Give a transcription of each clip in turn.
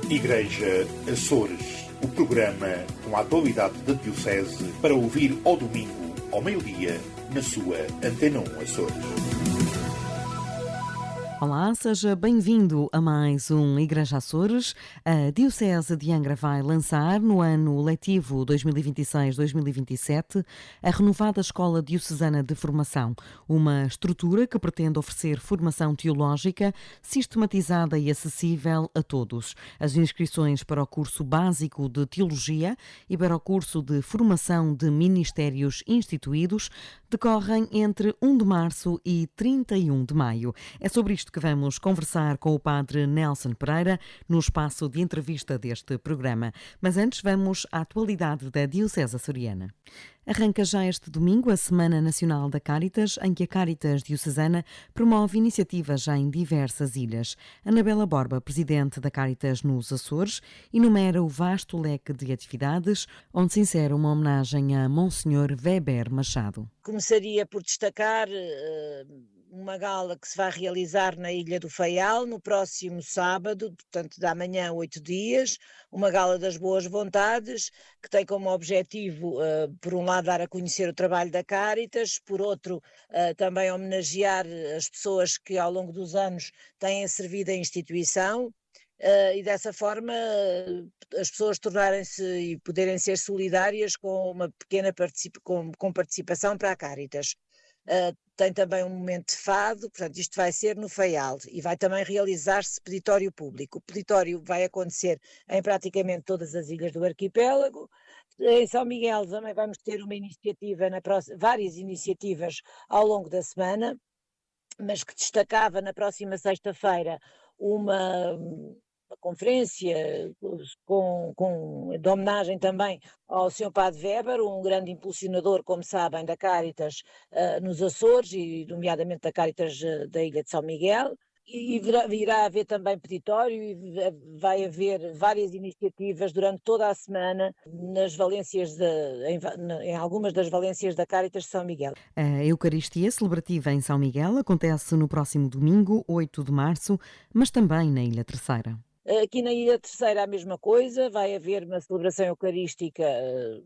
Igreja Açores, o programa com a atualidade da Diocese para ouvir ao domingo, ao meio-dia, na sua Antena 1 Açores. Olá, seja bem-vindo a mais um Igreja Açores. A Diocese de Angra vai lançar no ano letivo 2026-2027 a renovada Escola Diocesana de Formação, uma estrutura que pretende oferecer formação teológica sistematizada e acessível a todos. As inscrições para o curso básico de Teologia e para o curso de Formação de Ministérios Instituídos decorrem entre 1 de março e 31 de maio. É sobre isto que vamos conversar com o padre Nelson Pereira no espaço de entrevista deste programa. Mas antes vamos à atualidade da Diocese açoriana. Arranca já este domingo a Semana Nacional da Cáritas, em que a Cáritas Diocesana promove iniciativas em diversas ilhas. Anabela Borba, presidente da Cáritas nos Açores, enumera o vasto leque de atividades, onde se insere uma homenagem a Monsenhor Weber Machado. Começaria por destacar uma gala que se vai realizar na Ilha do Faial no próximo sábado, portanto da manhã 8 dias, uma gala das boas vontades, que tem como objetivo, por um lado, dar a conhecer o trabalho da Cáritas, por outro, também homenagear as pessoas que ao longo dos anos têm servido a instituição, e dessa forma as pessoas tornarem-se e poderem ser solidárias com uma pequena participação para a Cáritas. Tem também um momento de fado, portanto isto vai ser no Faial e vai também realizar-se peditório público. O peditório vai acontecer em praticamente todas as ilhas do arquipélago. Em São Miguel também vamos ter uma iniciativa, várias iniciativas ao longo da semana, mas que destacava na próxima sexta-feira uma conferência de homenagem também ao Sr. Padre Weber, um grande impulsionador, como sabem, da Cáritas nos Açores e nomeadamente da Cáritas da Ilha de São Miguel. E virá haver também peditório e vai haver várias iniciativas durante toda a semana em algumas das valências da Cáritas de São Miguel. A Eucaristia celebrativa em São Miguel acontece no próximo domingo, 8 de março, mas também na Ilha Terceira. Aqui na Ilha Terceira a mesma coisa, vai haver uma celebração eucarística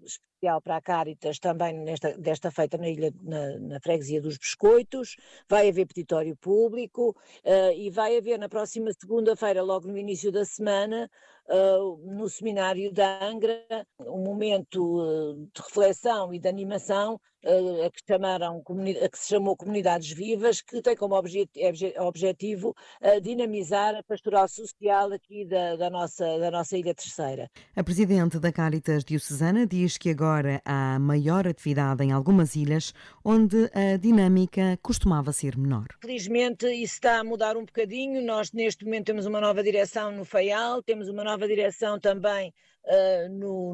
especial para a Cáritas também desta feita na freguesia dos Biscoitos, vai haver peditório público e vai haver na próxima segunda-feira, logo no início da semana, no seminário da Angra, um momento de reflexão e de animação a que se chamou Comunidades Vivas, que tem como objetivo dinamizar a pastoral social aqui da nossa Ilha Terceira. A presidente da Cáritas Diocesana diz que agora há maior atividade em algumas ilhas onde a dinâmica costumava ser menor. Felizmente isso está a mudar um bocadinho. Nós neste momento temos uma nova direção no Faial, temos uma nova direção também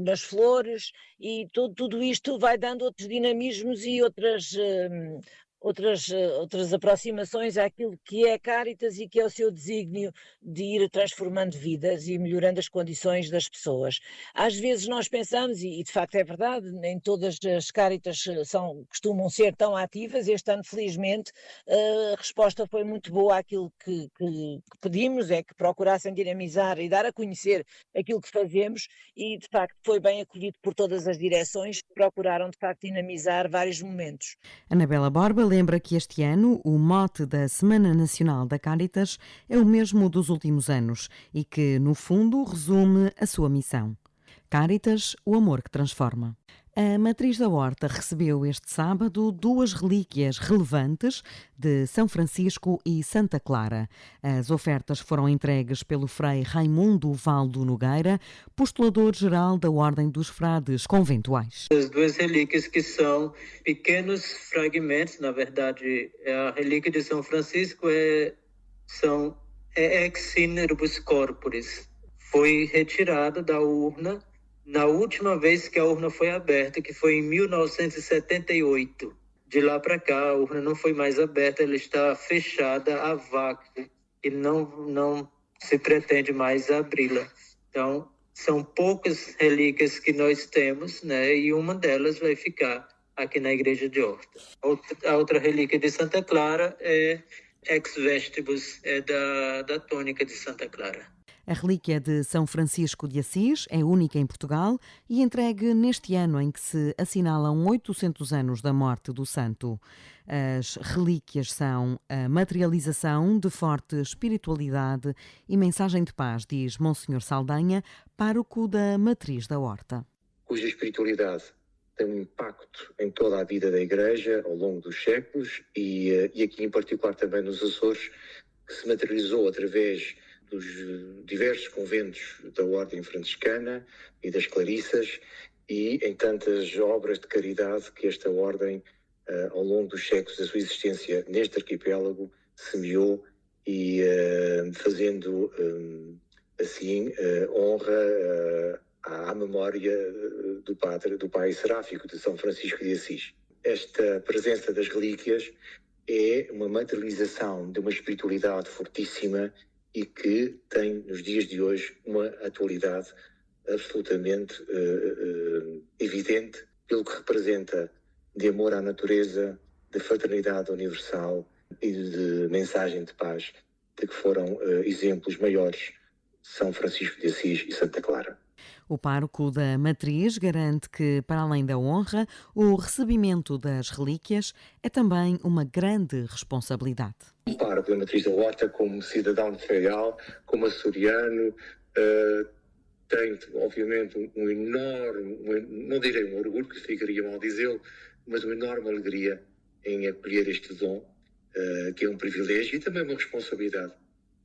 nas Flores e tudo isto vai dando outros dinamismos e outras aproximações àquilo que é a Cáritas e que é o seu desígnio de ir transformando vidas e melhorando as condições das pessoas. Às vezes nós pensamos, e de facto é verdade, nem todas as Cáritas costumam ser tão ativas. Este ano, felizmente, a resposta foi muito boa àquilo que pedimos, é que procurassem dinamizar e dar a conhecer aquilo que fazemos e de facto foi bem acolhido por todas as direções que procuraram de facto dinamizar vários momentos. Anabela Borba lembra que este ano o mote da Semana Nacional da Cáritas é o mesmo dos últimos anos e que, no fundo, resume a sua missão. Cáritas, o amor que transforma. A Matriz da Horta recebeu este sábado duas relíquias relevantes de São Francisco e Santa Clara. As ofertas foram entregues pelo Frei Raimundo Valdo Nogueira, postulador-geral da Ordem dos Frades Conventuais. As duas relíquias que são pequenos fragmentos, na verdade, a relíquia de São Francisco é ex ineribus corporis. Foi retirada da urna na última vez que a urna foi aberta, que foi em 1978. De lá para cá, a urna não foi mais aberta, ela está fechada a vácuo e não se pretende mais abri-la. Então, são poucas relíquias que nós temos, né? E uma delas vai ficar aqui na Igreja de Horta. A outra relíquia de Santa Clara é ex vestibus, é da tônica de Santa Clara. A relíquia de São Francisco de Assis é única em Portugal e entregue neste ano em que se assinalam 800 anos da morte do santo. As relíquias são a materialização de forte espiritualidade e mensagem de paz, diz Monsenhor Saldanha, pároco da Matriz da Horta. Cuja espiritualidade tem um impacto em toda a vida da Igreja ao longo dos séculos e aqui em particular também nos Açores, que se materializou através dos diversos conventos da Ordem Franciscana e das Clarissas e em tantas obras de caridade que esta Ordem, ao longo dos séculos da sua existência neste arquipélago, semeou e fazendo assim honra à memória do pai seráfico de São Francisco de Assis. Esta presença das relíquias é uma materialização de uma espiritualidade fortíssima e que tem, nos dias de hoje, uma atualidade absolutamente evidente pelo que representa de amor à natureza, de fraternidade universal e de mensagem de paz, de que foram exemplos maiores São Francisco de Assis e Santa Clara. O pároco da Matriz garante que, para além da honra, o recebimento das relíquias é também uma grande responsabilidade. O pároco da Matriz da Horta, como cidadão de Faial, como açoriano, tem, obviamente, um enorme, não direi um orgulho, que ficaria mal dizê-lo, mas uma enorme alegria em acolher este dom, que é um privilégio e também uma responsabilidade.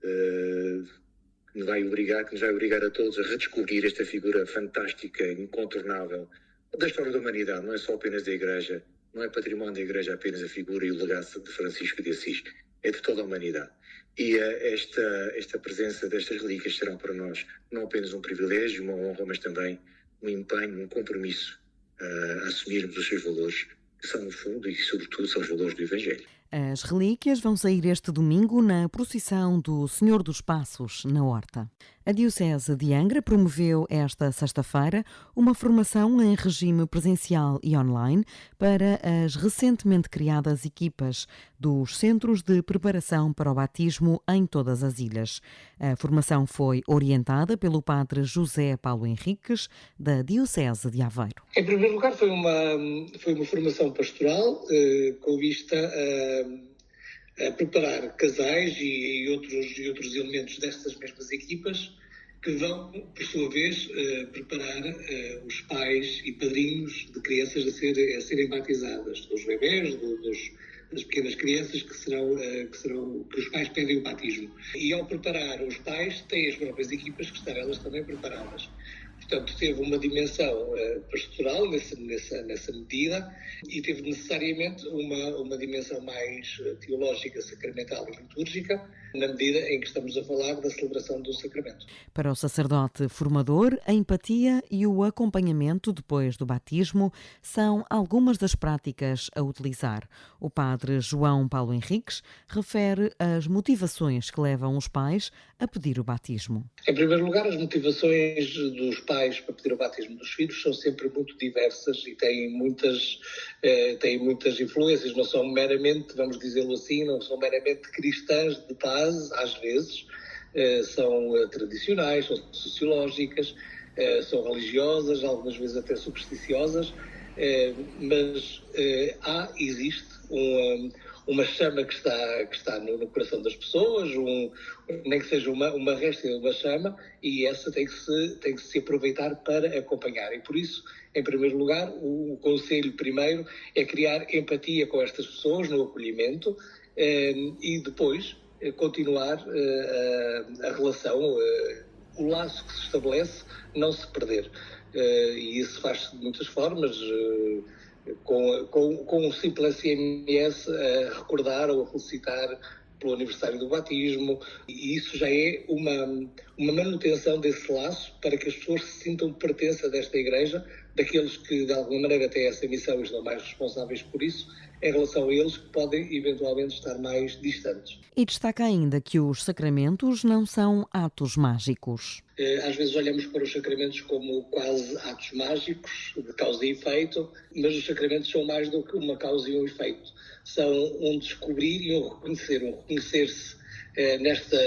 Que nos vai obrigar a todos a redescobrir esta figura fantástica, incontornável, da história da humanidade. Não é só apenas da Igreja, não é património da Igreja apenas a figura e o legado de Francisco de Assis, é de toda a humanidade. E esta presença destas relíquias será para nós não apenas um privilégio, uma honra, mas também um empenho, um compromisso a assumirmos os seus valores, que são no fundo e sobretudo são os valores do Evangelho. As relíquias vão sair este domingo na procissão do Senhor dos Passos, na Horta. A Diocese de Angra promoveu esta sexta-feira uma formação em regime presencial e online para as recentemente criadas equipas dos Centros de Preparação para o Batismo em todas as ilhas. A formação foi orientada pelo Padre José Paulo Henriques, da Diocese de Aveiro. Em primeiro lugar, foi uma formação pastoral com vista a preparar casais e outros elementos destas mesmas equipas que vão, por sua vez, preparar os pais e padrinhos de crianças a serem batizadas, dos bebés, das pequenas crianças que os pais pedem o batismo. E ao preparar os pais, têm as próprias equipas que estão elas também preparadas. Portanto, teve uma dimensão pastoral nessa medida e teve necessariamente uma dimensão mais teológica, sacramental e litúrgica, na medida em que estamos a falar da celebração do sacramento. Para o sacerdote formador, a empatia e o acompanhamento depois do batismo são algumas das práticas a utilizar. O padre João Paulo Henriques refere as motivações que levam os pais a pedir o batismo. Em primeiro lugar, as motivações dos pais para pedir o batismo dos filhos são sempre muito diversas e têm muitas influências, não são meramente, vamos dizê-lo assim, não são meramente cristãs de base, às vezes, são tradicionais, são sociológicas, são religiosas, algumas vezes até supersticiosas, mas existe uma chama que está no coração das pessoas, nem que seja uma réstia de uma chama, e essa tem que se aproveitar para acompanhar. E por isso, em primeiro lugar, o conselho primeiro é criar empatia com estas pessoas no acolhimento e depois continuar a relação, o laço que se estabelece, não se perder. E isso faz-se de muitas formas, com um simples SMS a recordar ou a felicitar pelo aniversário do batismo, e isso já é uma manutenção desse laço para que as pessoas se sintam pertença desta Igreja, daqueles que de alguma maneira têm essa missão e estão mais responsáveis por isso, em relação a eles que podem eventualmente estar mais distantes. E destaca ainda que os sacramentos não são atos mágicos. Às vezes olhamos para os sacramentos como quase atos mágicos, de causa e efeito, mas os sacramentos são mais do que uma causa e um efeito. São um descobrir e um reconhecer-se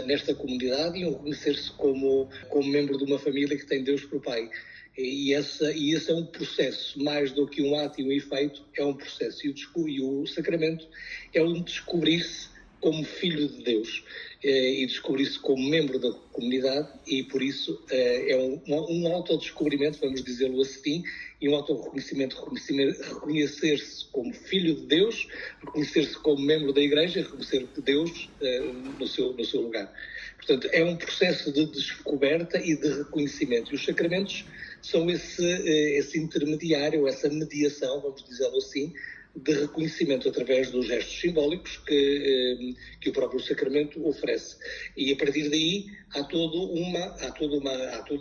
nesta comunidade e um reconhecer-se como membro de uma família que tem Deus por Pai. E esse é um processo, mais do que um ato e um efeito, é um processo. E o sacramento é um descobrir-se como filho de Deus e descobrir-se como membro da comunidade, e por isso é um autodescobrimento, vamos dizê-lo assim, e um autorreconhecimento, reconhecer-se como filho de Deus, reconhecer-se como membro da Igreja, reconhecer Deus no seu lugar. Portanto, é um processo de descoberta e de reconhecimento, e os sacramentos são esse intermediário, essa mediação, vamos dizê-lo assim, de reconhecimento através dos gestos simbólicos que o próprio sacramento oferece. E a partir daí há todo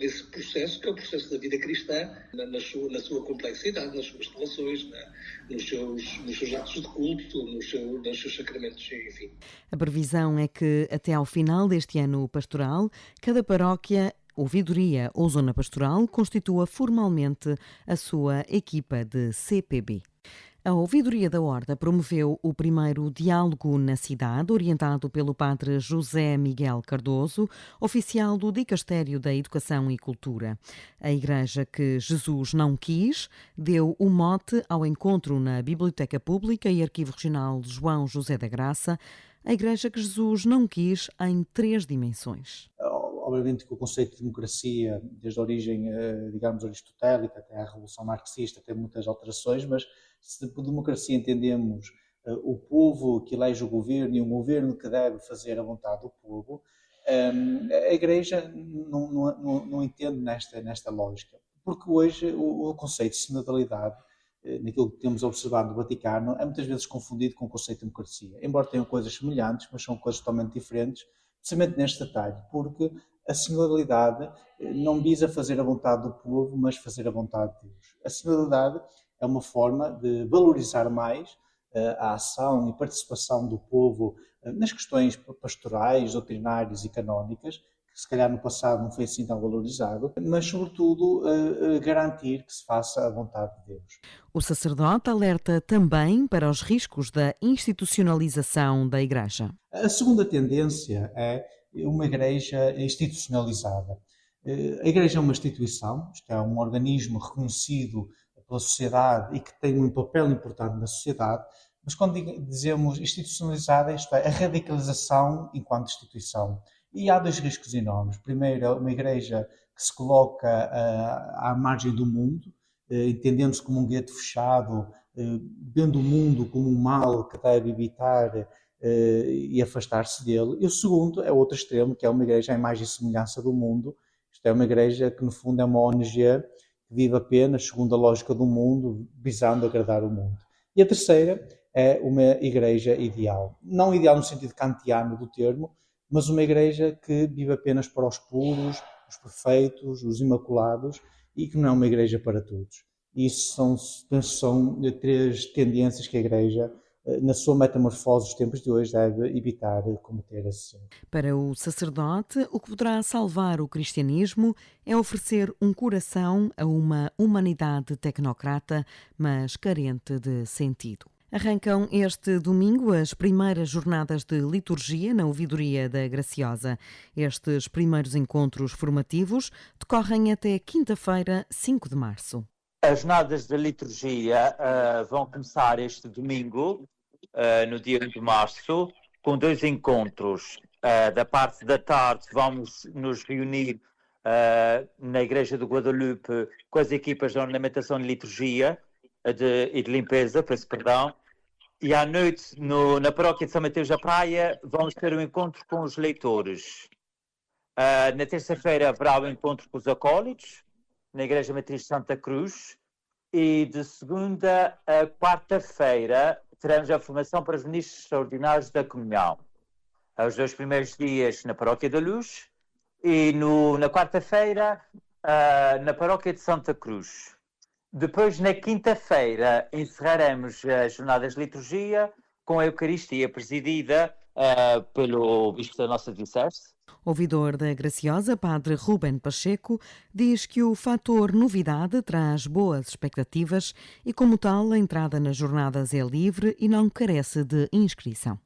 esse processo, que é o processo da vida cristã, na sua complexidade, nas suas relações, nos seus atos de culto, nos seus sacramentos, enfim. A previsão é que até ao final deste ano pastoral, cada paróquia, ouvidoria ou zona pastoral constitua formalmente a sua equipa de CPB. A Ouvidoria da Horta promoveu o primeiro diálogo na cidade, orientado pelo padre José Miguel Cardoso, oficial do Dicastério da Educação e Cultura. A Igreja que Jesus não quis deu o mote ao encontro na Biblioteca Pública e Arquivo Regional João José da Graça, a Igreja que Jesus não quis em 3 dimensões. Obviamente que o conceito de democracia, desde a origem, digamos, aristotélica até à Revolução Marxista, tem muitas alterações, mas se por democracia entendemos o povo que elege o governo e um governo que deve fazer a vontade do povo, a Igreja não entende nesta lógica. Porque hoje o conceito de sinodalidade, naquilo que temos observado no Vaticano, é muitas vezes confundido com o conceito de democracia. Embora tenham coisas semelhantes, mas são coisas totalmente diferentes, precisamente neste detalhe, porque a sinodalidade não visa fazer a vontade do povo, mas fazer a vontade de Deus. A sinodalidade é uma forma de valorizar mais a ação e participação do povo nas questões pastorais, doutrinárias e canónicas, que se calhar no passado não foi assim tão valorizado, mas sobretudo garantir que se faça a vontade de Deus. O sacerdote alerta também para os riscos da institucionalização da Igreja. A segunda tendência é uma Igreja institucionalizada. A Igreja é uma instituição, isto é um organismo reconhecido pela sociedade e que tem um papel importante na sociedade, mas quando dizemos institucionalizada, isto é a radicalização enquanto instituição. E há 2 riscos enormes. Primeiro, é uma Igreja que se coloca à margem do mundo, entendendo-se como um gueto fechado, vendo o mundo como um mal que deve evitar e afastar-se dele. E o segundo é o outro extremo, que é uma Igreja à imagem e semelhança do mundo. Isto é uma Igreja que, no fundo, é uma ONG que vive apenas segundo a lógica do mundo, visando agradar o mundo. E a terceira é uma Igreja ideal. Não ideal no sentido kantiano do termo, mas uma Igreja que vive apenas para os puros, os perfeitos, os imaculados, e que não é uma Igreja para todos. Isso são 3 tendências que a Igreja, na sua metamorfose dos tempos de hoje, deve evitar cometer assim. Para o sacerdote, o que poderá salvar o cristianismo é oferecer um coração a uma humanidade tecnocrata, mas carente de sentido. Arrancam este domingo as primeiras jornadas de liturgia na Ouvidoria da Graciosa. Estes primeiros encontros formativos decorrem até quinta-feira, 5 de março. As jornadas de liturgia vão começar este domingo, no dia 1 de março, com 2 encontros. Da parte da tarde vamos nos reunir na Igreja do Guadalupe com as equipas de ornamentação de liturgia e de limpeza, perdão. E à noite, na paróquia de São Mateus da Praia, vamos ter um encontro com os leitores. Na terça-feira haverá o encontro com os acólitos, na Igreja Matriz de Santa Cruz. E de segunda a quarta-feira teremos a formação para os ministros extraordinários da comunhão. Os 2 primeiros dias na Paróquia da Luz e na quarta-feira na Paróquia de Santa Cruz. Depois, na quinta-feira, encerraremos as jornadas de liturgia com a Eucaristia presidida pelo Bispo da nossa Diocese. Ouvidor da Graciosa, padre Rubén Pacheco, diz que o fator novidade traz boas expectativas e, como tal, a entrada nas jornadas é livre e não carece de inscrição.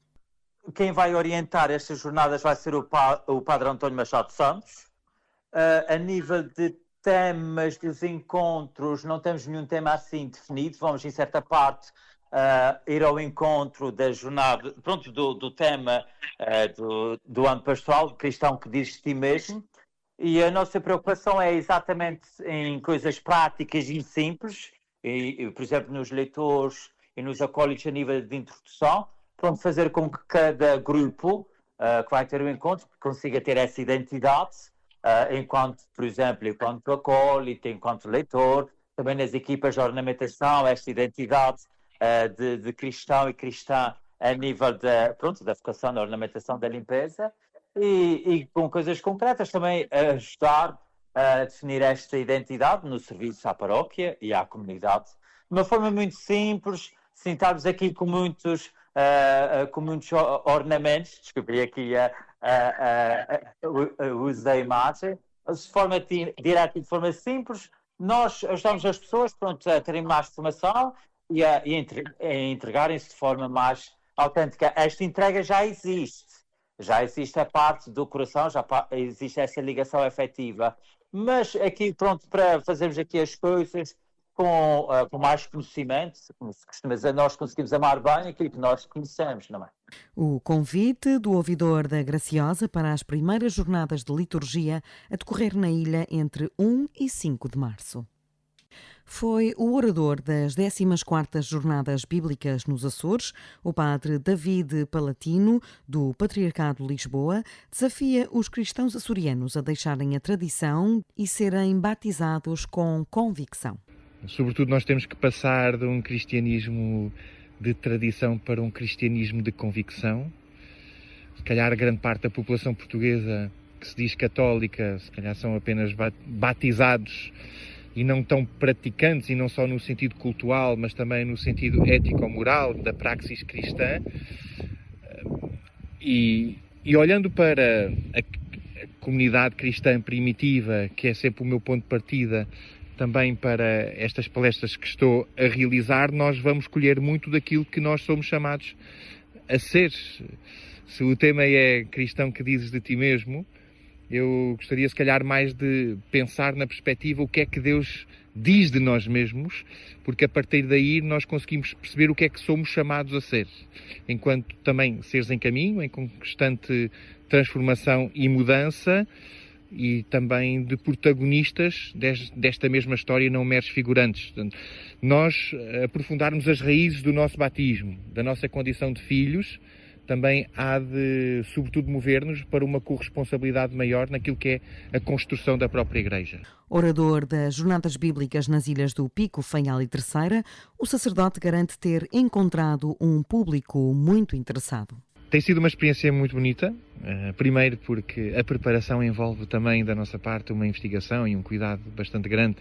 quem vai orientar estas jornadas vai ser o Padre António Machado Santos. A nível de temas dos encontros, não temos nenhum tema assim definido. Vamos, em certa parte, ir ao encontro da jornada, pronto, do tema do ano pastoral, cristão que diz de ti mesmo. E a nossa preocupação é exatamente em coisas práticas e simples, por exemplo, nos leitores e nos acólitos a nível de introdução, pronto, fazer com que cada grupo que vai ter o encontro consiga ter essa identidade, enquanto, por exemplo, enquanto acólito, enquanto leitor, também nas equipas de ornamentação, esta identidade de cristão e cristã a nível da vocação, da ornamentação, da limpeza, e com coisas concretas também ajudar a definir esta identidade no serviço à paróquia e à comunidade. De uma forma muito simples, sem estarmos aqui com muitos ornamentos, desculpe aqui o uso da imagem, de forma direta e de forma simples, nós ajudamos as pessoas, pronto, a terem mais formação e a entregarem-se de forma mais autêntica. Esta entrega já existe a parte do coração, já existe essa ligação afetiva, mas aqui, pronto, para fazermos aqui as coisas com mais conhecimento, como se costuma dizer, nós conseguimos amar bem aquilo que nós conhecemos, não é? O convite do ouvidor da Graciosa para as primeiras jornadas de liturgia a decorrer na ilha entre 1 e 5 de março. Foi o orador das 14º Jornadas Bíblicas nos Açores, o padre David Palatino, do Patriarcado de Lisboa, desafia os cristãos açorianos a deixarem a tradição e serem batizados com convicção. Sobretudo nós temos que passar de um cristianismo de tradição para um cristianismo de convicção. Se calhar a grande parte da população portuguesa que se diz católica, se calhar são apenas batizados e não tão praticantes, e não só no sentido cultural, mas também no sentido ético-moral da praxis cristã. E olhando para a comunidade cristã primitiva, que é sempre o meu ponto de partida, também para estas palestras que estou a realizar, nós vamos colher muito daquilo que nós somos chamados a ser. Se o tema é cristão que dizes de ti mesmo, eu gostaria se calhar mais de pensar na perspectiva o que é que Deus diz de nós mesmos, porque a partir daí nós conseguimos perceber o que é que somos chamados a ser, enquanto também seres em caminho, em constante transformação e mudança, e também de protagonistas desta mesma história, não meros figurantes. Portanto, nós aprofundarmos as raízes do nosso batismo, da nossa condição de filhos, também há de, sobretudo, mover-nos para uma corresponsabilidade maior naquilo que é a construção da própria Igreja. Orador das Jornadas Bíblicas nas Ilhas do Pico, Faial e Terceira, o sacerdote garante ter encontrado um público muito interessado. Tem sido uma experiência muito bonita, primeiro porque a preparação envolve também da nossa parte uma investigação e um cuidado bastante grande,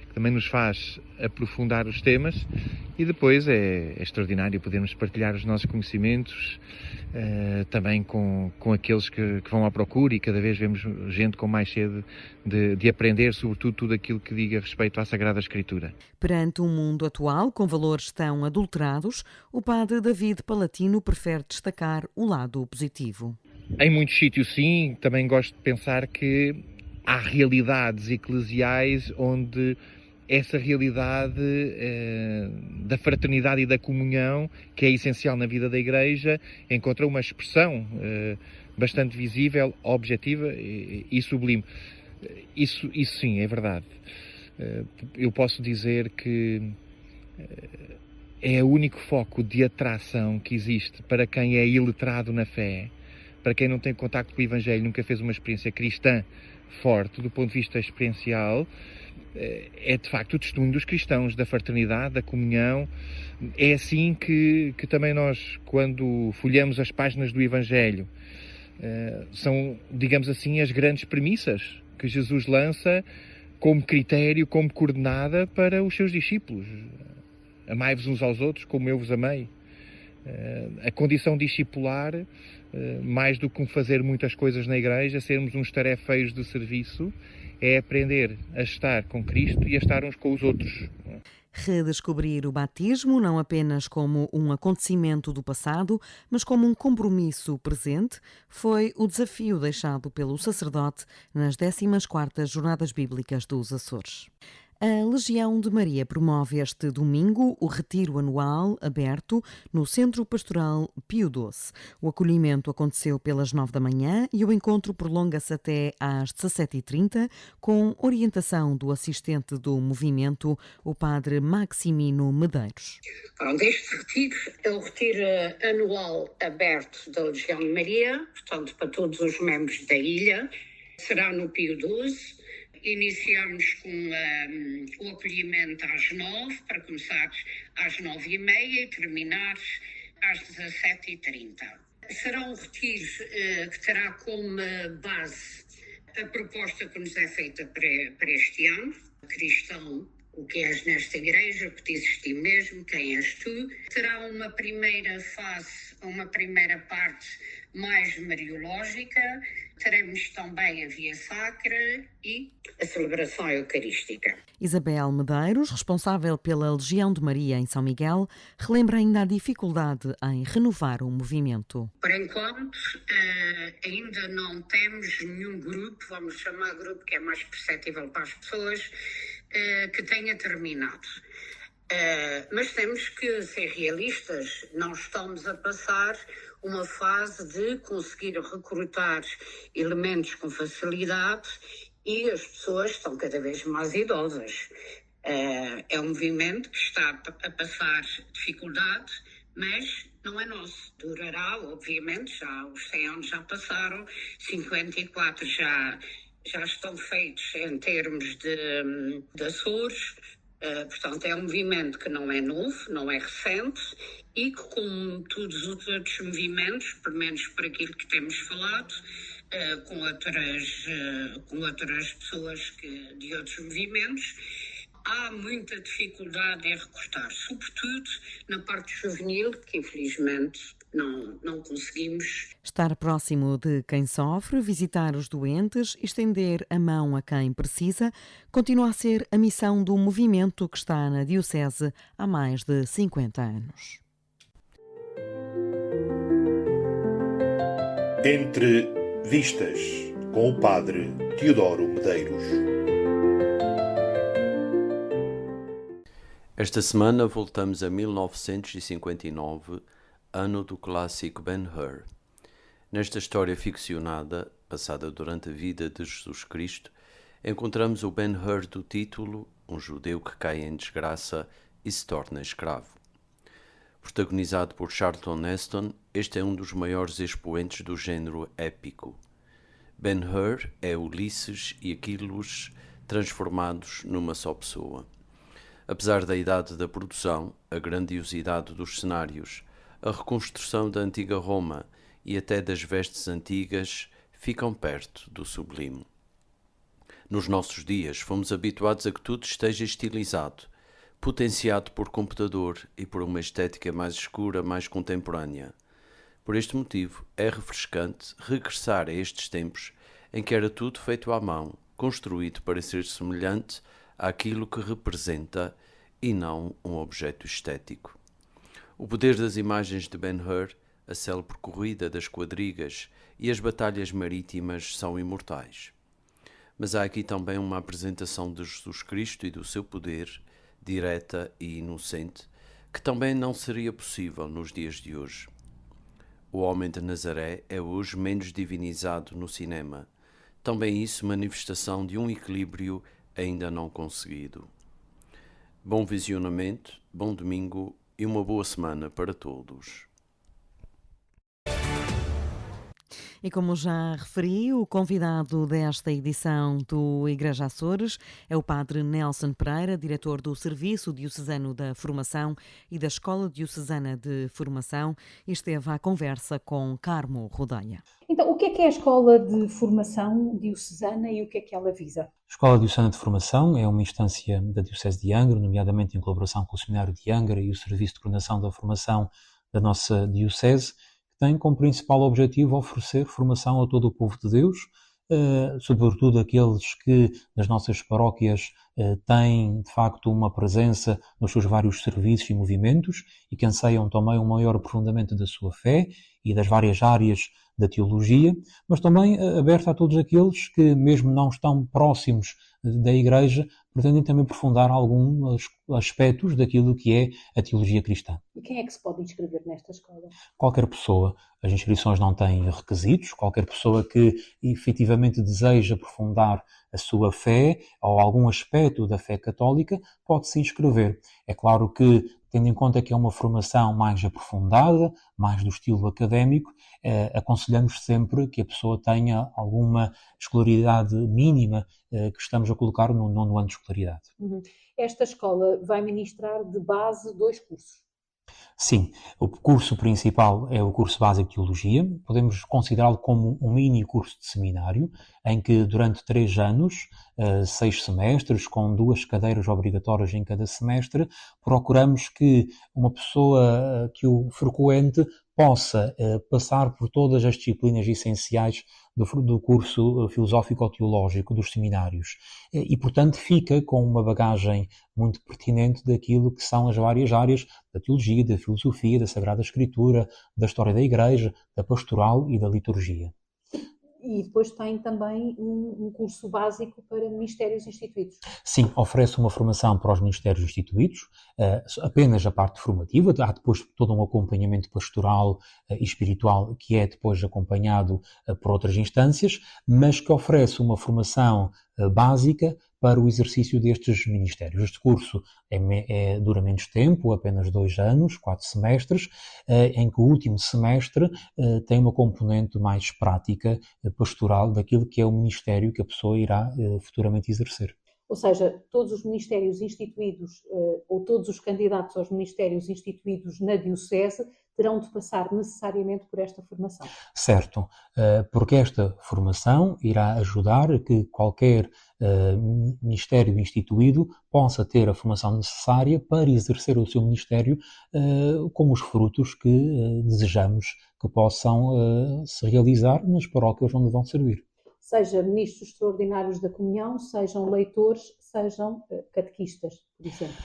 que também nos faz aprofundar os temas, e depois é extraordinário podermos partilhar os nossos conhecimentos também com aqueles que vão à procura, e cada vez vemos gente com mais sede de aprender, sobretudo tudo aquilo que diga respeito à Sagrada Escritura. Perante um mundo atual com valores tão adulterados, o padre David Palatino prefere destacar o lado positivo. Em muitos sítios sim, também gosto de pensar que há realidades eclesiais onde essa realidade da fraternidade e da comunhão, que é essencial na vida da Igreja, encontra uma expressão bastante visível, objetiva e sublime. Isso sim, é verdade. Eu posso dizer que é o único foco de atração que existe para quem é iletrado na fé, para quem não tem contacto com o Evangelho, nunca fez uma experiência cristã forte do ponto de vista experiencial, é de facto o testemunho dos cristãos, da fraternidade, da comunhão. É assim que também nós, quando folheamos as páginas do Evangelho, são, digamos assim, as grandes premissas que Jesus lança como critério, como coordenada para os seus discípulos. Amai-vos uns aos outros como eu vos amei. A condição discipular mais do que fazer muitas coisas na igreja, sermos uns tarefeiros de serviço, é aprender a estar com Cristo e a estar uns com os outros. Redescobrir o batismo não apenas como um acontecimento do passado, mas como um compromisso presente, foi o desafio deixado pelo sacerdote nas 14ª Jornadas Bíblicas dos Açores. A Legião de Maria promove este domingo o retiro anual aberto no Centro Pastoral Pio XII. O acolhimento aconteceu pelas 9 da manhã e o encontro prolonga-se até às 17h30, com orientação do assistente do movimento, o padre Maximino Medeiros. Este retiro é o retiro anual aberto da Legião de Maria, portanto para todos os membros da ilha. Será no Pio XII. Iniciamos com o acolhimento às 9, para começar às 9h30 e terminar às 17h30. Será um retiro que terá como base a proposta que nos é feita para este ano. Cristão, o que és nesta igreja, o que dizes de ti mesmo, quem és tu. Terá uma primeira fase, uma primeira parte mais mariológica. Teremos também a Via Sacra e a celebração eucarística. Isabel Medeiros, responsável pela Legião de Maria em São Miguel, relembra ainda a dificuldade em renovar o movimento. Por enquanto, ainda não temos nenhum grupo, vamos chamar grupo que é mais perceptível para as pessoas, que tenha terminado. Mas temos que ser realistas, não estamos a passar uma fase de conseguir recrutar elementos com facilidade e as pessoas estão cada vez mais idosas. É um movimento que está a passar dificuldade, mas não é nosso. Durará, obviamente, já os 100 anos já passaram, 54 já estão feitos em termos de Açores. Portanto, é um movimento que não é novo, não é recente e que, como todos os outros movimentos, pelo menos por aquilo que temos falado, com outras pessoas de outros movimentos, há muita dificuldade em recrutar, sobretudo na parte juvenil, que infelizmente não conseguimos. Estar próximo de quem sofre, visitar os doentes, estender a mão a quem precisa, continua a ser a missão do movimento que está na Diocese há mais de 50 anos. Entre Vistas, com o padre Teodoro Medeiros. Esta semana voltamos a 1959, ano do clássico Ben-Hur. Nesta história ficcionada, passada durante a vida de Jesus Cristo, encontramos o Ben-Hur do título, um judeu que cai em desgraça e se torna escravo. Protagonizado por Charlton Heston, este é um dos maiores expoentes do género épico. Ben-Hur é Ulisses e Aquiles transformados numa só pessoa. Apesar da idade da produção, a grandiosidade dos cenários, a reconstrução da antiga Roma e até das vestes antigas ficam perto do sublime. Nos nossos dias, fomos habituados a que tudo esteja estilizado, potenciado por computador e por uma estética mais escura, mais contemporânea. Por este motivo, é refrescante regressar a estes tempos em que era tudo feito à mão, construído para ser semelhante àquilo que representa e não um objeto estético. O poder das imagens de Ben-Hur, a célebre corrida das quadrigas e as batalhas marítimas são imortais. Mas há aqui também uma apresentação de Jesus Cristo e do seu poder, direta e inocente, que também não seria possível nos dias de hoje. O Homem de Nazaré é hoje menos divinizado no cinema, também isso manifestação de um equilíbrio ainda não conseguido. Bom visionamento, bom domingo e uma boa semana para todos. E como já referi, o convidado desta edição do Igreja Açores é o padre Nelson Pereira, diretor do Serviço Diocesano da Formação e da Escola Diocesana de Formação, e esteve à conversa com Carmo Rodeia. Então, o que é a Escola de Formação Diocesana e o que é que ela visa? A Escola Diocesana de Formação é uma instância da Diocese de Angra, nomeadamente em colaboração com o Seminário de Angra e o Serviço de Coordenação da Formação da nossa Diocese, que tem como principal objetivo oferecer formação a todo o povo de Deus, sobretudo aqueles que nas nossas paróquias têm de facto uma presença nos seus vários serviços e movimentos e que anseiam também um maior aprofundamento da sua fé e das várias áreas da teologia, mas também aberto a todos aqueles que, mesmo não estão próximos da Igreja, pretendem também aprofundar alguns aspectos daquilo que é a teologia cristã. E quem é que se pode inscrever nesta escola? Qualquer pessoa. As inscrições não têm requisitos. Qualquer pessoa que efetivamente deseja aprofundar a sua fé ou algum aspecto da fé católica pode se inscrever. É claro que, tendo em conta que é uma formação mais aprofundada, mais do estilo académico, aconselhamos sempre que a pessoa tenha alguma escolaridade mínima que estamos a colocar no 9º ano de escolaridade. Esta escola vai ministrar de base 2 cursos. Sim, o curso principal é o curso básico de Teologia. Podemos considerá-lo como um mini curso de seminário, em que durante 3 anos, 6 semestres, com 2 cadeiras obrigatórias em cada semestre, procuramos que uma pessoa que o frequente possa passar por todas as disciplinas essenciais do curso filosófico-teológico dos seminários e, portanto, fica com uma bagagem muito pertinente daquilo que são as várias áreas da teologia, da filosofia, da Sagrada Escritura, da história da Igreja, da pastoral e da liturgia. E depois tem também um curso básico para ministérios instituídos. Sim, oferece uma formação para os ministérios instituídos, apenas a parte formativa. Há depois todo um acompanhamento pastoral e espiritual que é depois acompanhado por outras instâncias, mas que oferece uma formação básica para o exercício destes ministérios. Este curso dura menos tempo, apenas 2 anos, 4 semestres, em que o último semestre tem uma componente mais prática, pastoral, daquilo que é o ministério que a pessoa irá futuramente exercer. Ou seja, todos os ministérios instituídos ou todos os candidatos aos ministérios instituídos na Diocese terão de passar necessariamente por esta formação. Certo, porque esta formação irá ajudar a que qualquer ministério instituído possa ter a formação necessária para exercer o seu ministério com os frutos que desejamos que possam se realizar nas paróquias onde vão servir. Seja ministros extraordinários da comunhão, sejam leitores, sejam catequistas, por exemplo.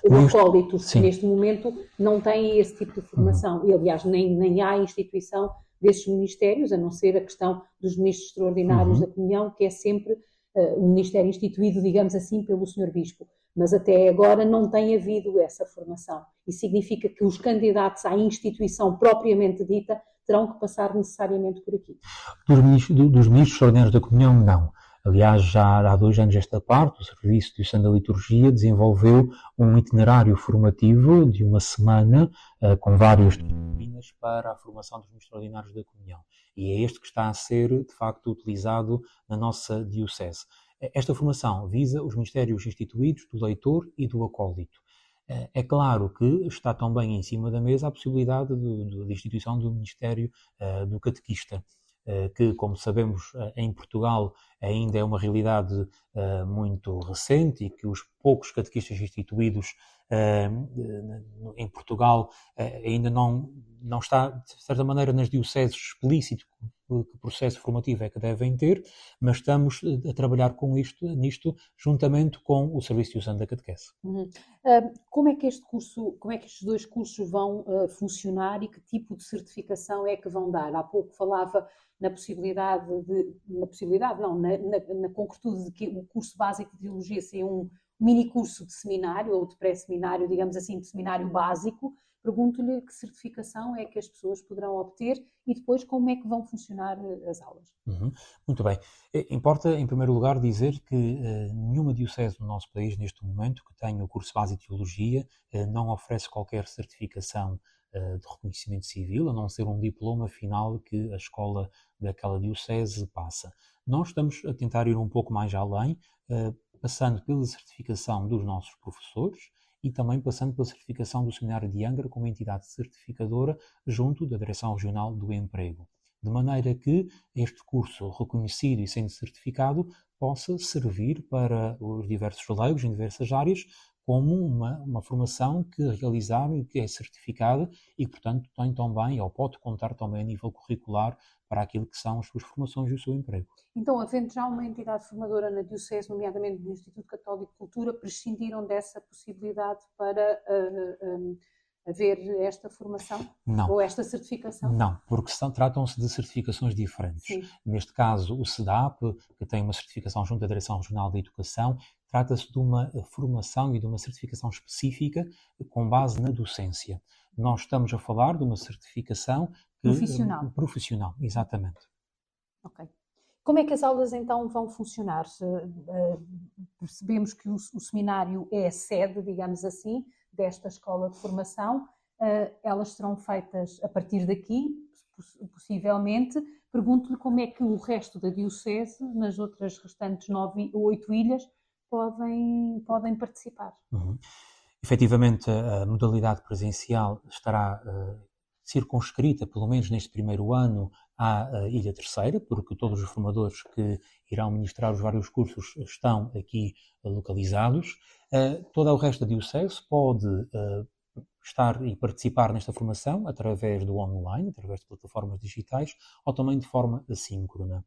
Ou acólitos, que neste momento não têm esse tipo de formação. E, aliás, nem há instituição desses ministérios, a não ser a questão dos ministros extraordinários da comunhão, que é sempre um ministério instituído, digamos assim, pelo Sr. Bispo. Mas até agora não tem havido essa formação. E significa que os candidatos à instituição propriamente dita terão que passar necessariamente por aqui. Dos ministros extraordinários da comunhão, não. Aliás, já há 2 anos esta parte, o Serviço de Diocesano da Liturgia desenvolveu um itinerário formativo de 1 semana com várias disciplinas para a formação dos ministros extraordinários da comunhão. E é este que está a ser, de facto, utilizado na nossa Diocese. Esta formação visa os ministérios instituídos do leitor e do acólito. É claro que está também em cima da mesa a possibilidade de instituição do Ministério do Catequista, que, como sabemos, em Portugal ainda é uma realidade muito recente e que os poucos catequistas instituídos em Portugal ainda não está, de certa maneira, nas dioceses explícito que processo formativo é que devem ter, mas estamos a trabalhar nisto juntamente com o Serviço Diocesano da Catequese. Como é que estes 2 cursos vão funcionar e que tipo de certificação é que vão dar? Há pouco falava na concretude de que o curso básico de Teologia seria um mini curso de seminário ou de pré-seminário, digamos assim, de seminário básico. Pergunto-lhe que certificação é que as pessoas poderão obter e depois como é que vão funcionar as aulas. Muito bem. Importa, em primeiro lugar, dizer que nenhuma diocese no nosso país, neste momento, que tenha o curso básico de Teologia, não oferece qualquer certificação de reconhecimento civil, a não ser um diploma final que a escola daquela diocese passa. Nós estamos a tentar ir um pouco mais além, passando pela certificação dos nossos professores e também passando pela certificação do Seminário de Angra como entidade certificadora junto da Direção Regional do Emprego. De maneira que este curso, reconhecido e sendo certificado, possa servir para os diversos leigos em diversas áreas como uma formação que realizaram e que é certificada e que, portanto, tem também, ou pode contar também a nível curricular para aquilo que são as suas formações e o seu emprego. Então, havendo já uma entidade formadora na Diocese, nomeadamente no Instituto Católico de Cultura, prescindiram dessa possibilidade para haver esta formação? Não. Ou esta certificação? Não, porque tratam-se de certificações diferentes. Sim. Neste caso, o CEDAP, que tem uma certificação junto à Direção Regional da Educação, trata-se de uma formação e de uma certificação específica com base na docência. Nós estamos a falar de uma certificação profissional. Profissional, exatamente. Ok. Como é que as aulas então vão funcionar? Percebemos que o seminário é a sede, digamos assim, desta escola de formação. Elas serão feitas a partir daqui, possivelmente. Pergunto-lhe como é que o resto da Diocese, nas outras restantes 8 ilhas, podem participar. Efetivamente, a modalidade presencial estará circunscrita, pelo menos neste primeiro ano, à Ilha Terceira, porque todos os formadores que irão ministrar os vários cursos estão aqui localizados. Todo o resto da Diocese pode estar e participar nesta formação através do online, através de plataformas digitais, ou também de forma assíncrona.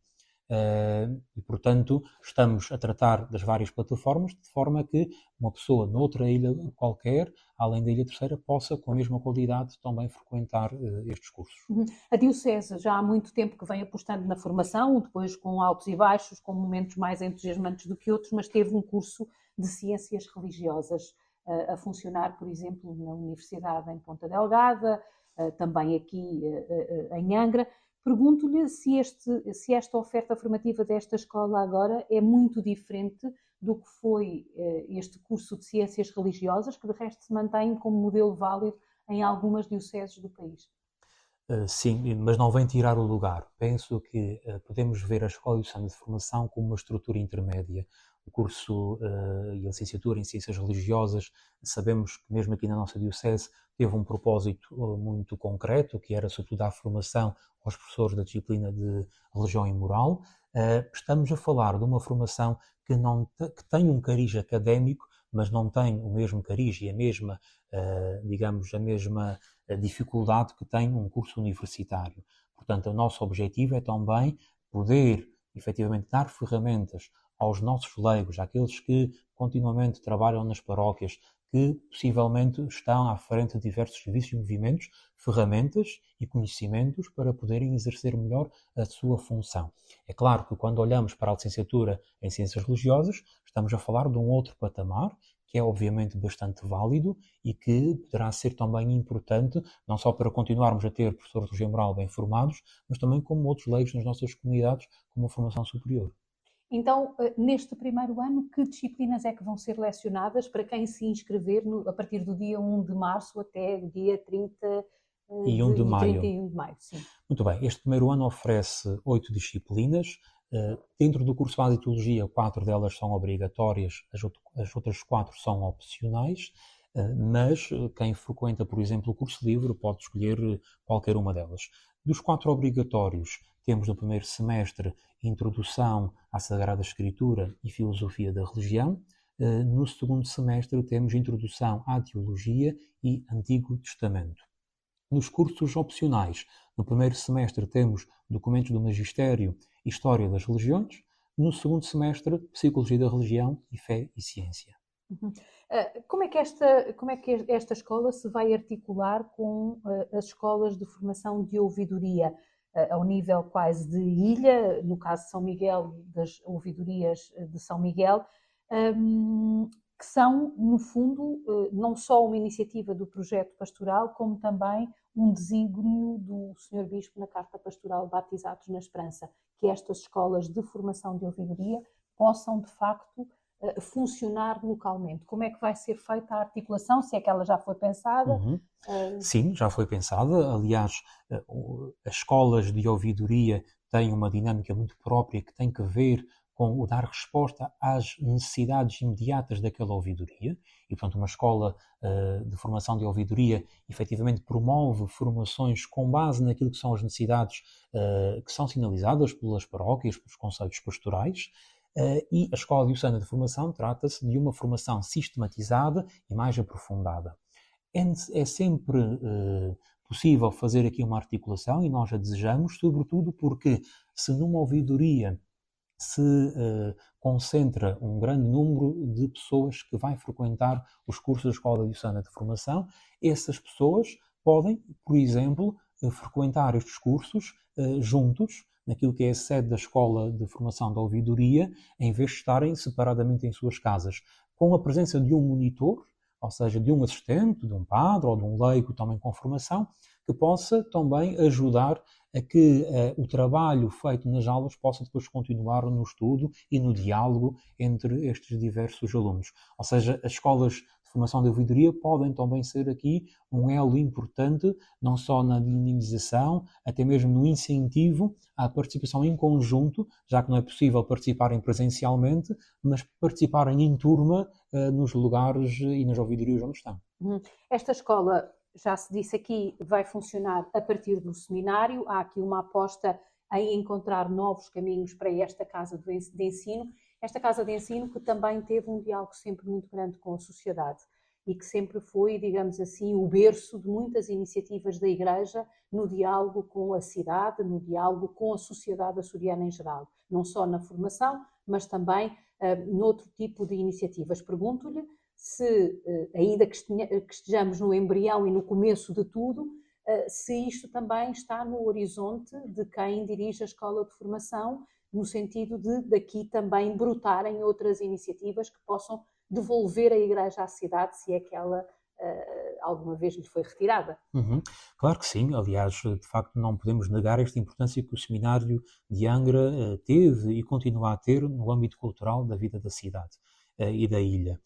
E, portanto, estamos a tratar das várias plataformas de forma que uma pessoa noutra ilha qualquer, além da Ilha Terceira, possa, com a mesma qualidade, também frequentar estes cursos. A Diocese já há muito tempo que vem apostando na formação, depois com altos e baixos, com momentos mais entusiasmantes do que outros, mas teve um curso de ciências religiosas a funcionar, por exemplo, na Universidade em Ponta Delgada, também aqui em Angra. Pergunto-lhe se esta oferta formativa desta escola agora é muito diferente do que foi este curso de Ciências Religiosas, que de resto se mantém como modelo válido em algumas dioceses do país. Sim, mas não vem tirar o lugar. Penso que podemos ver a Escola Diocesana de Formação como uma estrutura intermédia. O curso e a licenciatura em Ciências Religiosas, sabemos que mesmo aqui na nossa Diocese teve um propósito muito concreto, que era sobretudo a formação aos professores da disciplina de Religião e Moral. Estamos a falar de uma formação que tem um cariz académico, mas não tem o mesmo cariz e a mesma, digamos, a mesma dificuldade que tem um curso universitário. Portanto, o nosso objetivo é também poder, efetivamente, dar ferramentas aos nossos leigos, àqueles que continuamente trabalham nas paróquias, que possivelmente estão à frente de diversos serviços e movimentos, ferramentas e conhecimentos para poderem exercer melhor a sua função. É claro que quando olhamos para a licenciatura em Ciências Religiosas, estamos a falar de um outro patamar, que é obviamente bastante válido e que poderá ser também importante, não só para continuarmos a ter professores de religião moral bem formados, mas também como outros leigos nas nossas comunidades, com uma formação superior. Então, neste primeiro ano, que disciplinas é que vão ser lecionadas para quem se inscrever a partir do dia 1 de março até o dia 31 de maio? Sim. Muito bem, este primeiro ano oferece 8 disciplinas. Dentro do curso base de Teologia, 4 delas são obrigatórias, as outras 4 são opcionais, mas quem frequenta, por exemplo, o curso livre pode escolher qualquer uma delas. Dos 4 obrigatórios, temos no primeiro semestre Introdução à Sagrada Escritura e Filosofia da Religião. No segundo semestre temos Introdução à Teologia e Antigo Testamento. Nos cursos opcionais, no primeiro semestre temos Documentos do Magistério e História das Religiões. No segundo semestre, Psicologia da Religião e Fé e Ciência. Como é que esta escola se vai articular com as escolas de formação de ouvidoria? Ao nível quase de ilha, no caso de São Miguel, das ouvidorias de São Miguel, que são, no fundo, não só uma iniciativa do projeto pastoral, como também um desígnio do Sr. Bispo na Carta Pastoral Batizados na Esperança, que estas escolas de formação de ouvidoria possam, de facto, funcionar localmente. Como é que vai ser feita a articulação, se é que ela já foi pensada? Sim, já foi pensada. Aliás, as escolas de ouvidoria têm uma dinâmica muito própria que tem que ver com o dar resposta às necessidades imediatas daquela ouvidoria. E, portanto, uma escola de formação de ouvidoria efetivamente promove formações com base naquilo que são as necessidades que são sinalizadas pelas paróquias, pelos conselhos pastorais. E a Escola Diocesana de Formação trata-se de uma formação sistematizada e mais aprofundada. É sempre possível fazer aqui uma articulação, e nós a desejamos, sobretudo porque se numa ouvidoria se concentra um grande número de pessoas que vai frequentar os cursos da Escola Diocesana de Formação, essas pessoas podem, por exemplo, frequentar estes cursos juntos, naquilo que é a sede da Escola de Formação da Ouvidoria, em vez de estarem separadamente em suas casas, com a presença de um monitor, ou seja, de um assistente, de um padre ou de um leigo também com formação, que possa também ajudar a que o trabalho feito nas aulas possa depois continuar no estudo e no diálogo entre estes diversos alunos. Ou seja, as escolas de formação de ouvidoria podem também ser aqui um elo importante, não só na dinamização, até mesmo no incentivo à participação em conjunto, já que não é possível participarem presencialmente, mas participarem em turma nos lugares e nas ouvidorias onde estão. Esta escola, já se disse aqui, vai funcionar a partir do seminário. Há aqui uma aposta em encontrar novos caminhos para esta casa de ensino. Esta casa de ensino que também teve um diálogo sempre muito grande com a sociedade e que sempre foi, digamos assim, o berço de muitas iniciativas da Igreja no diálogo com a cidade, no diálogo com a sociedade açoriana em geral. Não só na formação, mas também noutro tipo de iniciativas. Pergunto-lhe se, ainda que estejamos no embrião e no começo de tudo, se isto também está no horizonte de quem dirige a escola de formação, no sentido de daqui também brotarem outras iniciativas que possam devolver a Igreja à cidade, se é que ela alguma vez lhe foi retirada. Claro que sim, aliás, de facto não podemos negar esta importância que o Seminário de Angra teve e continua a ter no âmbito cultural da vida da cidade e da ilha.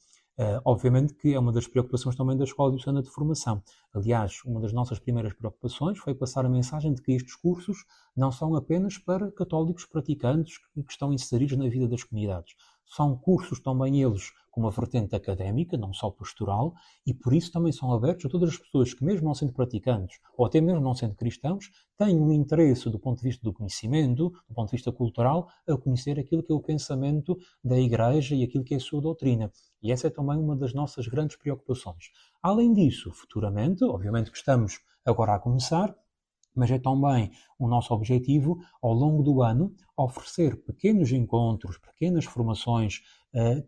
Obviamente que é uma das preocupações também da Escola Diocesana de Formação. Aliás, uma das nossas primeiras preocupações foi passar a mensagem de que estes cursos não são apenas para católicos praticantes que estão inseridos na vida das comunidades. São cursos também eles com uma vertente académica, não só pastoral, e por isso também são abertos a todas as pessoas que, mesmo não sendo praticantes, ou até mesmo não sendo cristãos, têm um interesse do ponto de vista do conhecimento, do ponto de vista cultural, a conhecer aquilo que é o pensamento da Igreja e aquilo que é a sua doutrina. E essa é também uma das nossas grandes preocupações. Além disso, futuramente, obviamente que estamos agora a começar, mas é também o nosso objetivo, ao longo do ano, oferecer pequenos encontros, pequenas formações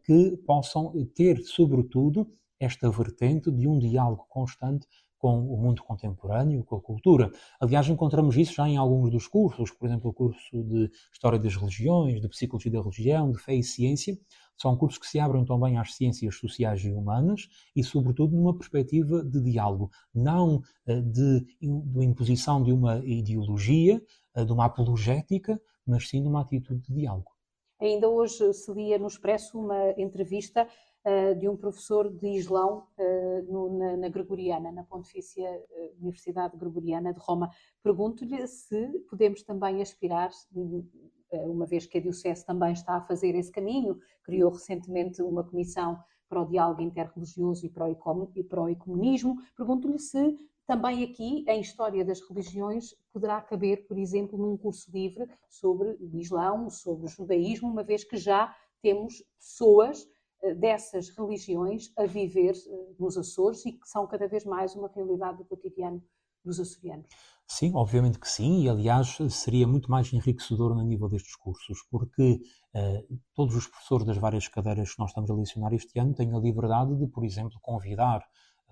que possam ter, sobretudo, esta vertente de um diálogo constante com o mundo contemporâneo, com a cultura. Aliás, encontramos isso já em alguns dos cursos, por exemplo, o curso de História das Religiões, de Psicologia da Religião, de Fé e Ciência. São cursos que se abrem também às ciências sociais e humanas e, sobretudo, numa perspectiva de diálogo, não de imposição de uma ideologia, de uma apologética, mas sim de uma atitude de diálogo. Ainda hoje se lia no Expresso uma entrevista de um professor de Islão na Gregoriana, na Pontifícia Universidade Gregoriana de Roma. Pergunto-lhe se podemos também aspirar, uma vez que a Diocese também está a fazer esse caminho, criou recentemente uma comissão para o diálogo interreligioso e para o ecumenismo. Pergunto-lhe se também aqui, em História das Religiões, poderá caber, por exemplo, num curso livre sobre o Islão, sobre o judaísmo, uma vez que já temos pessoas dessas religiões a viver nos Açores e que são cada vez mais uma realidade do cotidiano dos açorianos. Sim, obviamente que sim, e aliás seria muito mais enriquecedor no nível destes cursos, porque todos os professores das várias cadeiras que nós estamos a lecionar este ano têm a liberdade de, por exemplo, convidar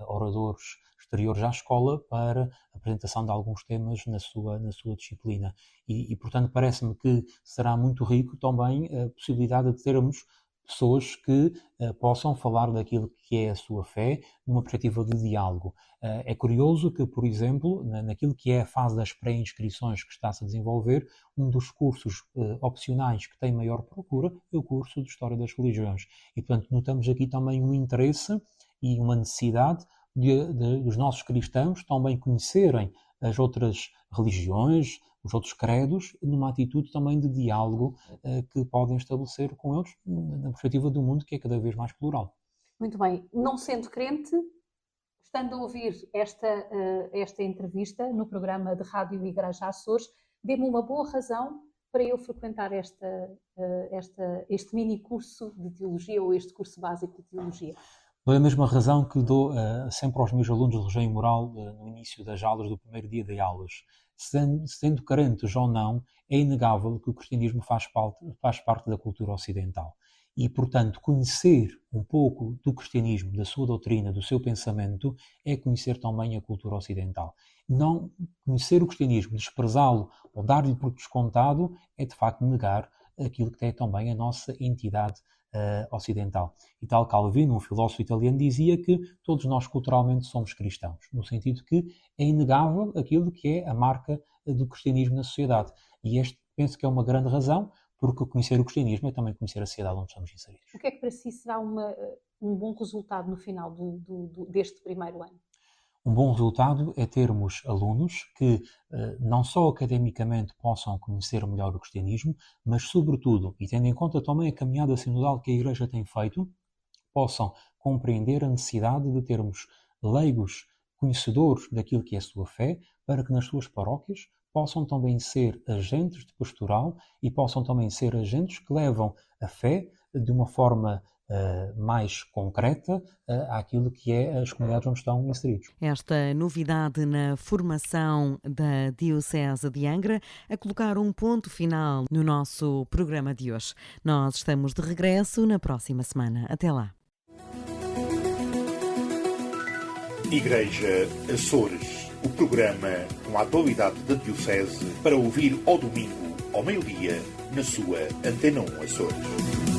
oradores exteriores à escola para a apresentação de alguns temas na sua disciplina. E portanto, parece-me que será muito rico também a possibilidade de termos pessoas que possam falar daquilo que é a sua fé numa perspectiva de diálogo. É curioso que, por exemplo, naquilo que é a fase das pré-inscrições que está-se a desenvolver, um dos cursos opcionais que tem maior procura é o curso de História das Religiões. E, portanto, notamos aqui também um interesse e uma necessidade dos nossos cristãos também conhecerem as outras religiões, os outros credos, numa atitude também de diálogo que podem estabelecer com eles na perspectiva do mundo que é cada vez mais plural. Muito bem. Não sendo crente, estando a ouvir esta entrevista no programa de Rádio Igreja Açores, dê-me uma boa razão para eu frequentar este mini curso de teologia ou este curso básico de teologia? Pela mesma razão que dou sempre aos meus alunos de religião e moral no início das aulas, do primeiro dia de aulas. Sendo carentes ou não, é inegável que o cristianismo faz parte da cultura ocidental. E, portanto, conhecer um pouco do cristianismo, da sua doutrina, do seu pensamento, é conhecer também a cultura ocidental. Não conhecer o cristianismo, desprezá-lo ou dar-lhe por descontado, é de facto negar aquilo que é também a nossa entidade ocidental. E tal Calvino, um filósofo italiano, dizia que todos nós culturalmente somos cristãos, no sentido que é inegável aquilo que é a marca do cristianismo na sociedade. E este penso que é uma grande razão, porque conhecer o cristianismo é também conhecer a sociedade onde estamos inseridos. O que é que para si será um bom resultado no final deste primeiro ano? Um bom resultado é termos alunos que não só academicamente possam conhecer melhor o cristianismo, mas sobretudo, e tendo em conta também a caminhada sinodal que a Igreja tem feito, possam compreender a necessidade de termos leigos conhecedores daquilo que é a sua fé, para que nas suas paróquias possam também ser agentes de pastoral e possam também ser agentes que levam a fé de uma forma mais concreta àquilo que é as comunidades onde estão inseridos. Esta novidade na formação da Diocese de Angra a colocar um ponto final no nosso programa de hoje. Nós estamos de regresso na próxima semana. Até lá. Igreja Açores, o programa com a atualidade da Diocese para ouvir ao domingo, ao meio-dia, na sua Antena 1 Açores.